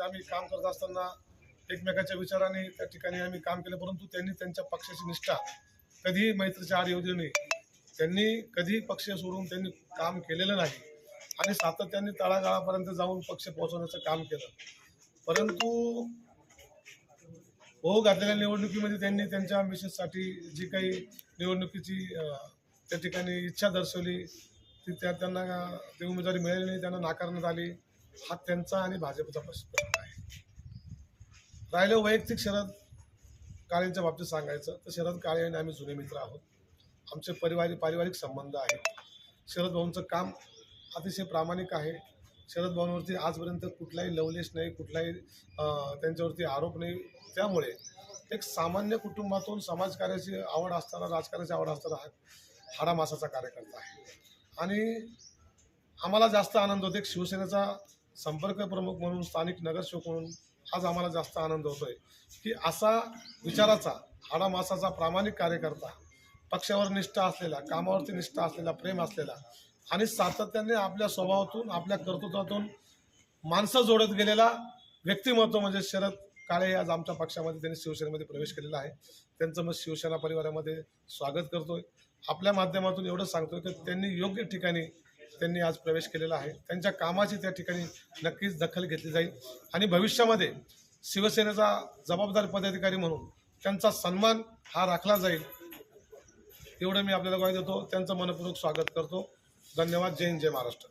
आम्ही काम करत असताना एकमेकाच्या विचाराने त्या ठिकाणी आम्ही काम केलं, परंतु त्यांनी त्यांच्या पक्षाची निष्ठा कधीही मैत्रीच्या आड येऊ देऊ नये. त्यांनी कधी पक्ष सोडून त्यांनी काम केलेलं नाही आणि सातत्याने तळागाळापर्यंत जाऊन पक्ष पोहोचवण्याचं काम केलं. परंतु होऊ घातलेल्या निवडणुकीमध्ये त्यांनी त्यांच्या मिसेससाठी जी काही निवडणुकीची त्या ठिकाणी इच्छा दर्शवली ती त्यांना ती उमेदवारी मिळाली नाही, त्यांना नाकारण्यात आली. हा त्यांचा आणि भाजपचा प्रश्न आहे. राहिलं वैयक्तिक शरद काळेंच्या बाबतीत सांगायचं तर शरद काळे आणि आम्ही जुने मित्र आहोत. आमचे पारिवारिक संबंध आहेत. शरद भाऊंचं काम अतिशय प्रामाणिक आहे. शरद भाऊंवरती आजपर्यंत कुठलाही लवलेश नाही, कुठलाही त्यांच्यावरती आरोप नाही. त्यामुळे एक सामान्य कुटुंबातून समाजकार्याची आवड असताना, राजकारणाची आवड असताना हाडामासाचा कार्यकर्ता आहे. आणि आम्हाला जास्त आनंद होतो, एक शिवसेनेचा संपर्क प्रमुख म्हणून, स्थानिक नगरसेवक म्हणून आज आम्हाला जास्त आनंद होतोय की असा विचाराचा, हाडामासाचा प्रामाणिक कार्यकर्ता, पक्षावर निष्ठा असलेला, कामावरती निष्ठा असलेला, प्रेम असलेला आणि सातत्याने आपल्या स्वभावातून, आपल्या कर्तृत्वातून माणसं जोडत गेलेला व्यक्तिमत्व म्हणजे शरद काळे आज आमच्या पक्षामध्ये त्यांनी शिवसेनेमध्ये प्रवेश केलेला आहे. त्यांचं मग शिवसेना परिवारामध्ये स्वागत करतोय. आपल्या माध्यमातून एवढं सांगतोय की त्यांनी योग्य ठिकाणी त्यांनी आज प्रवेश केलेला आहे. त्यांच्या कामाची त्या ठिकाणी नक्कीच दखल घेतली जाईल आणि भविष्यामध्ये शिवसेनेचा जबाबदार पदाधिकारी म्हणून त्यांचा सन्मान हा राखला जाईल, एवढं मी आपल्याला ग्वाही देतो. त्यांचं मनपूर्वक स्वागत करतो. धन्यवाद. जय हिंद, जय महाराष्ट्र.